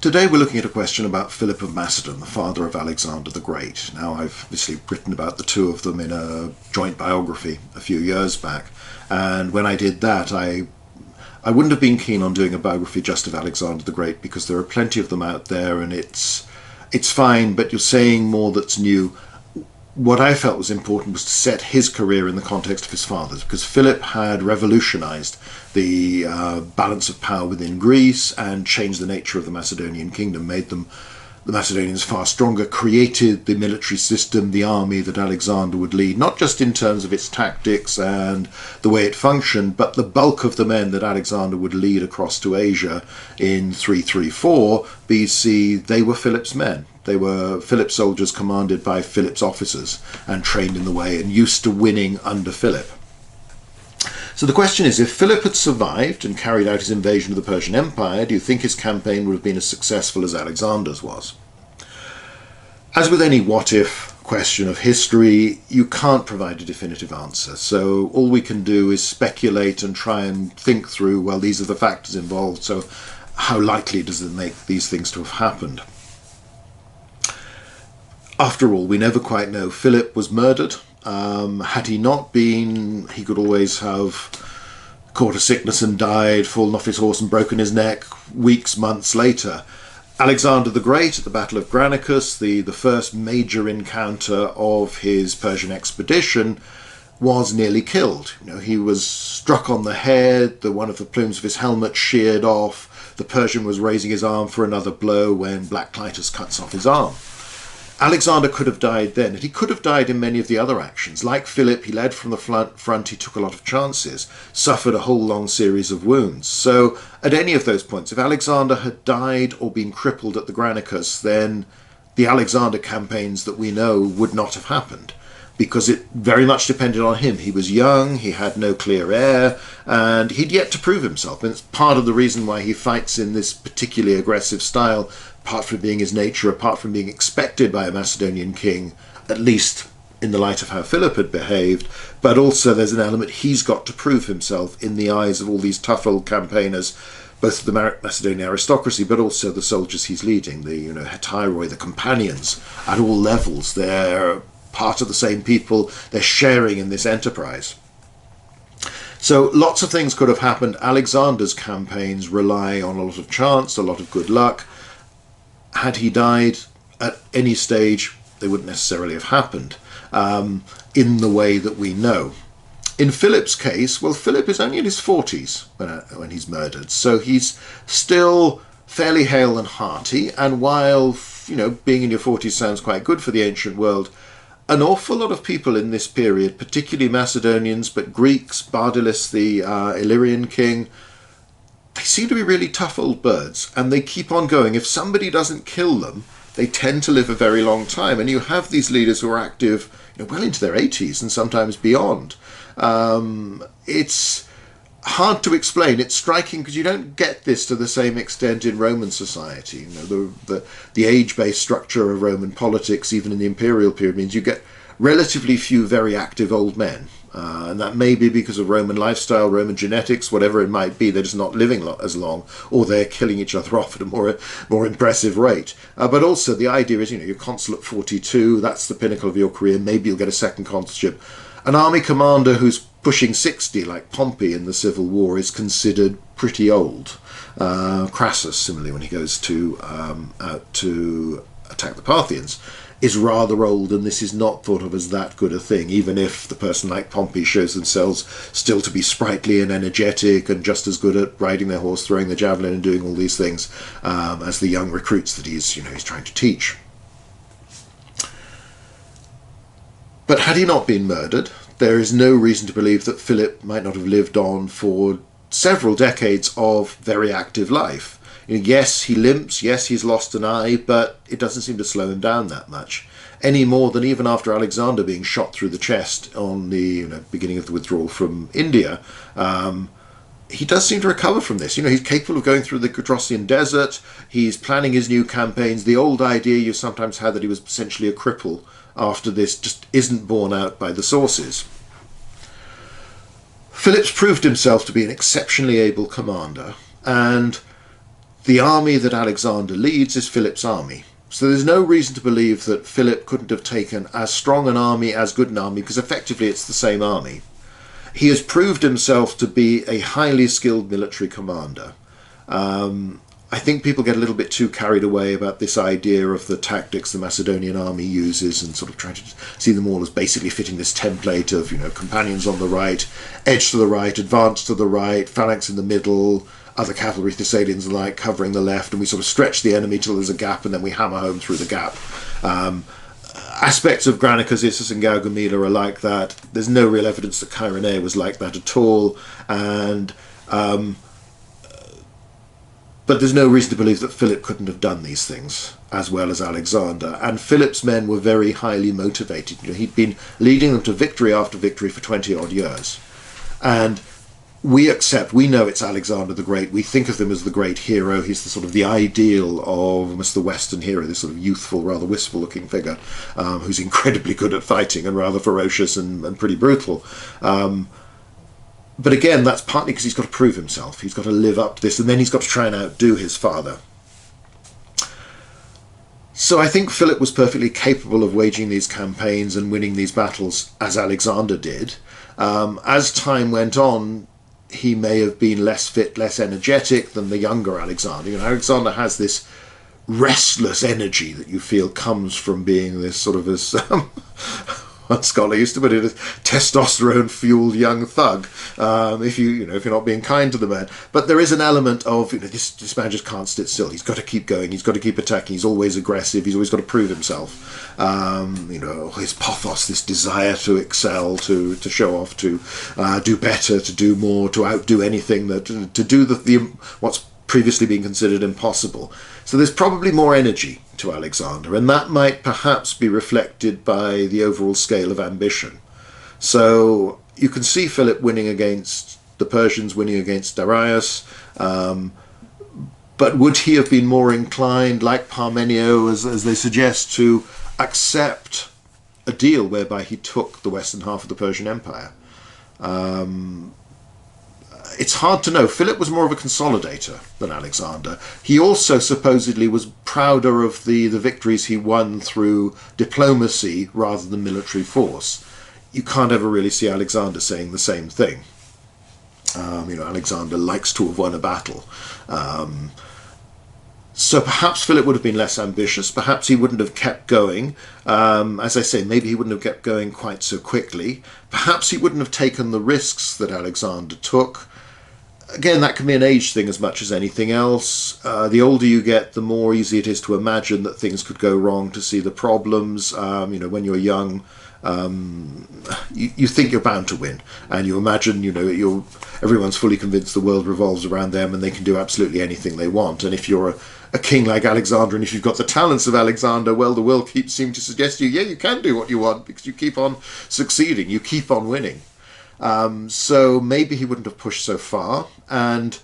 Today we're looking at a question about Philip of Macedon, the father of Alexander the Great. Now, I've obviously written about the two of them in a joint biography a few years back, and when I did that I wouldn't have been keen on doing a biography just of Alexander the Great, because there are plenty of them out there and it's fine, but you're saying more that's new. What I felt was important was to set his career in the context of his father's, because Philip had revolutionized the balance of power within Greece and changed the nature of the Macedonian kingdom, made the Macedonians far stronger, created the military system, the army that Alexander would lead, not just in terms of its tactics and the way it functioned, but the bulk of the men that Alexander would lead across to Asia in 334 BC, they were Philip's men. They were Philip's soldiers commanded by Philip's officers and trained in the way and used to winning under Philip. So the question is, if Philip had survived and carried out his invasion of the Persian Empire, do you think his campaign would have been as successful as Alexander's was? As with any what-if question of history, you can't provide a definitive answer. So all we can do is speculate and try and think through, well, these are the factors involved, so how likely does it make these things to have happened? After all, we never quite know. Philip was murdered. Had he not been, he could always have caught a sickness and died, fallen off his horse and broken his neck weeks, months later. Alexander the Great, at the Battle of Granicus, the first major encounter of his Persian expedition, was nearly killed. He was struck on the head, one of the plumes of his helmet sheared off, the Persian was raising his arm for another blow when Black Clitus cuts off his arm. Alexander could have died then, and he could have died in many of the other actions. Like Philip, he led from the front, he took a lot of chances, suffered a whole long series of wounds. So at any of those points, if Alexander had died or been crippled at the Granicus, then the Alexander campaigns that we know would not have happened, because it very much depended on him. He was young, he had no clear heir, and he'd yet to prove himself. And it's part of the reason why he fights in this particularly aggressive style, apart from being his nature, apart from being expected by a Macedonian king, at least in the light of how Philip had behaved, but also there's an element he's got to prove himself in the eyes of all these tough old campaigners, both the Macedonian aristocracy, but also the soldiers he's leading, the hetairoi, the companions, at all levels. They're part of the same people, they're sharing in this enterprise. So lots of things could have happened. Alexander's campaigns rely on a lot of chance, a lot of good luck. Had he died at any stage, they wouldn't necessarily have happened in the way that we know. In Philip's case, well, Philip is only in his 40s when he's murdered, so he's still fairly hale and hearty, and while being in your 40s sounds quite good for the ancient world, an awful lot of people in this period, particularly Macedonians, but Greeks, Bardilis, the Illyrian king, they seem to be really tough old birds, and they keep on going. If somebody doesn't kill them, they tend to live a very long time. And you have these leaders who are active well into their 80s and sometimes beyond. It's hard to explain. It's striking because you don't get this to the same extent in Roman society. The age-based structure of Roman politics, even in the imperial period, means you get relatively few very active old men. And that may be because of Roman lifestyle, Roman genetics, whatever it might be. They're just not living as long, or they're killing each other off at a more impressive rate. But also the idea is, you're consul at 42, that's the pinnacle of your career, maybe you'll get a second consulship. An army commander who's pushing 60, like Pompey in the Civil War, is considered pretty old. Crassus, similarly, when he goes out to attack the Parthians, is rather old, and this is not thought of as that good a thing, even if the person like Pompey shows themselves still to be sprightly and energetic and just as good at riding their horse, throwing the javelin and doing all these things as the young recruits that he's trying to teach. But had he not been murdered, there is no reason to believe that Philip might not have lived on for several decades of very active life. Yes, he limps, yes, he's lost an eye, but it doesn't seem to slow him down that much. Any more than even after Alexander being shot through the chest on the beginning of the withdrawal from India, he does seem to recover from this. He's capable of going through the Gedrossian desert, he's planning his new campaigns. The old idea you sometimes had that he was essentially a cripple after this just isn't borne out by the sources. Philip's proved himself to be an exceptionally able commander, and the army that Alexander leads is Philip's army. So there's no reason to believe that Philip couldn't have taken as strong an army, as good an army, because effectively it's the same army. He has proved himself to be a highly skilled military commander. I think people get a little bit too carried away about this idea of the tactics the Macedonian army uses and sort of trying to see them all as basically fitting this template of, companions on the right, edge to the right, advance to the right, phalanx in the middle, other cavalry, Thessalians and the like covering the left, and we sort of stretch the enemy till there's a gap and then we hammer home through the gap. Aspects of Granicus, Issus and Gaugamela are like that. There's no real evidence that Chaeronea was like that at all, and but there's no reason to believe that Philip couldn't have done these things as well as Alexander. And Philip's men were very highly motivated. He'd been leading them to victory after victory for 20-odd years. And we know it's Alexander the Great. We think of him as the great hero. He's the sort of the ideal of almost the Western hero, this sort of youthful, rather wistful-looking figure who's incredibly good at fighting and rather ferocious and pretty brutal. But again, that's partly because he's got to prove himself. He's got to live up to this, and then he's got to try and outdo his father. So I think Philip was perfectly capable of waging these campaigns and winning these battles, as Alexander did. As time went on, he may have been less fit, less energetic than the younger Alexander. Alexander has this restless energy that you feel comes from being this sort of this... one scholar used to put it as testosterone-fueled young thug. If you're not being kind to the man, but there is an element of this man just can't sit still. He's got to keep going. He's got to keep attacking. He's always aggressive. He's always got to prove himself. His pathos, this desire to excel, to show off, to do better, to do more, to outdo anything, to do what's previously been considered impossible. So there's probably more energy to Alexander, and that might perhaps be reflected by the overall scale of ambition. So you can see Philip winning against the Persians, winning against Darius, but would he have been more inclined, like Parmenio, as they suggest, to accept a deal whereby he took the western half of the Persian Empire? It's hard to know. Philip was more of a consolidator than Alexander. He also supposedly was prouder of the victories he won through diplomacy rather than military force. You can't ever really see Alexander saying the same thing. Alexander likes to have won a battle. So perhaps Philip would have been less ambitious. Perhaps he wouldn't have kept going. As I say, maybe he wouldn't have kept going quite so quickly. Perhaps he wouldn't have taken the risks that Alexander took. Again, that can be an age thing as much as anything else. The older you get, the more easy it is to imagine that things could go wrong, to see the problems. When you're young, you think you're bound to win, and you imagine, everyone's fully convinced the world revolves around them and they can do absolutely anything they want. And if you're a king like Alexander, and if you've got the talents of Alexander, well, the world keeps seeming to suggest to you, yeah, you can do what you want because you keep on succeeding, you keep on winning. So maybe he wouldn't have pushed so far. And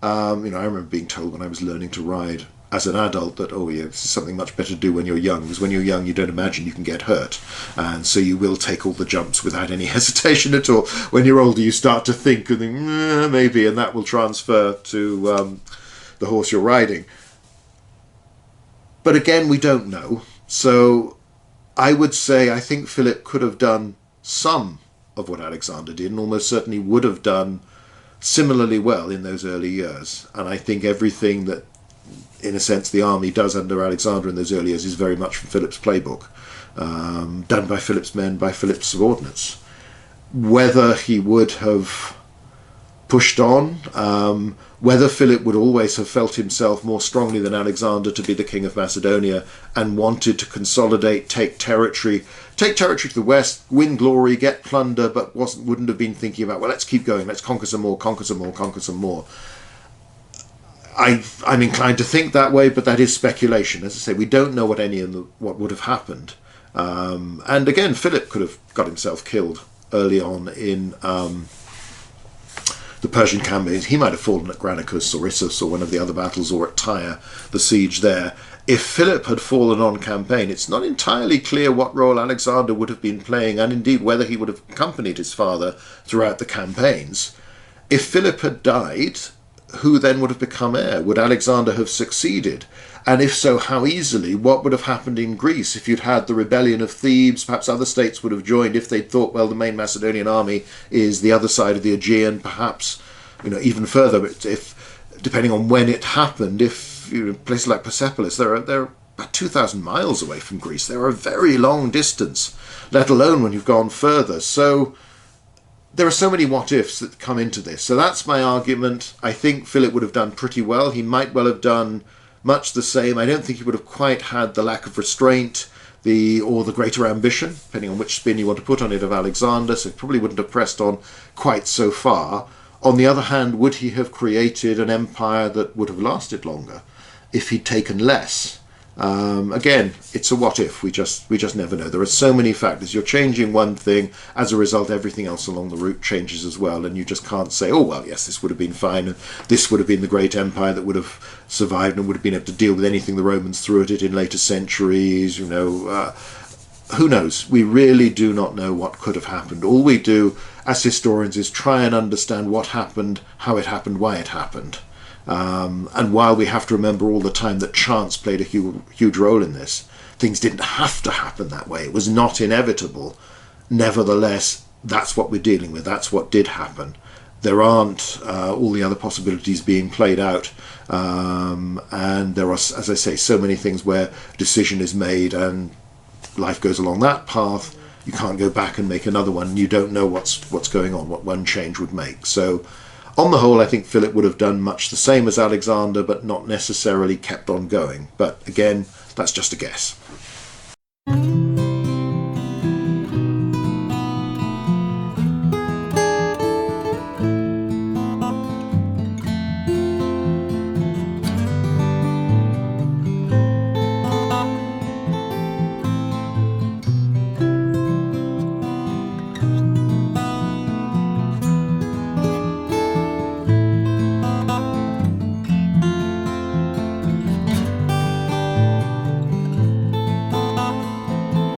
I remember being told when I was learning to ride as an adult that, this is something much better to do when you're young, because when you're young you don't imagine you can get hurt, and so you will take all the jumps without any hesitation at all. When you're older, you start to think maybe, and that will transfer to the horse you're riding. But again, we don't know. So I would say I think Philip could have done some of what Alexander did, and almost certainly would have done similarly well in those early years. And I think everything that, in a sense, the army does under Alexander in those early years is very much from Philip's playbook, done by Philip's men, by Philip's subordinates. Whether he would have pushed on, whether Philip would always have felt himself more strongly than Alexander to be the king of Macedonia and wanted to consolidate, take territory to the west, win glory, get plunder, but wouldn't have been thinking about, well, let's keep going, let's conquer some more. I'm inclined to think that way, but that is speculation. As I say, we don't know what would have happened. And again, Philip could have got himself killed early on in the Persian campaigns. He might have fallen at Granicus or Issus or one of the other battles, or at Tyre, the siege there. If Philip had fallen on campaign, it's not entirely clear what role Alexander would have been playing, and indeed whether he would have accompanied his father throughout the campaigns. If Philip had died, who then would have become heir? Would Alexander have succeeded? And if so, how easily? What would have happened in Greece if you'd had the rebellion of Thebes? Perhaps other states would have joined if they'd thought, well, the main Macedonian army is the other side of the Aegean. Perhaps, even further, if depending on when it happened, if places like Persepolis, they're about 2,000 miles away from Greece. They're a very long distance, let alone when you've gone further. So there are so many what-ifs that come into this. So that's my argument. I think Philip would have done pretty well. He might well have done much the same. I don't think he would have quite had the lack of restraint or the greater ambition, depending on which spin you want to put on it, of Alexander, so he probably wouldn't have pressed on quite so far. On the other hand, would he have created an empire that would have lasted longer if he'd taken less? Again, it's a what if. We just never know. There are so many factors. You're changing one thing, as a result everything else along the route changes as well, and you just can't say, oh well, yes, this would have been fine, and this would have been the great empire that would have survived and would have been able to deal with anything the Romans threw at it in later centuries. Who knows? We really do not know what could have happened. All we do as historians is try and understand what happened, how it happened, why it happened. And while we have to remember all the time that chance played a huge role in this, things didn't have to happen that way. It was not inevitable. Nevertheless, that's what we're dealing with. That's what did happen. There aren't all the other possibilities being played out. And there are, as I say, so many things where a decision is made and life goes along that path. You can't go back and make another one. You don't know what's going on, what one change would make. So on the whole, I think Philip would have done much the same as Alexander, but not necessarily kept on going. But again, that's just a guess.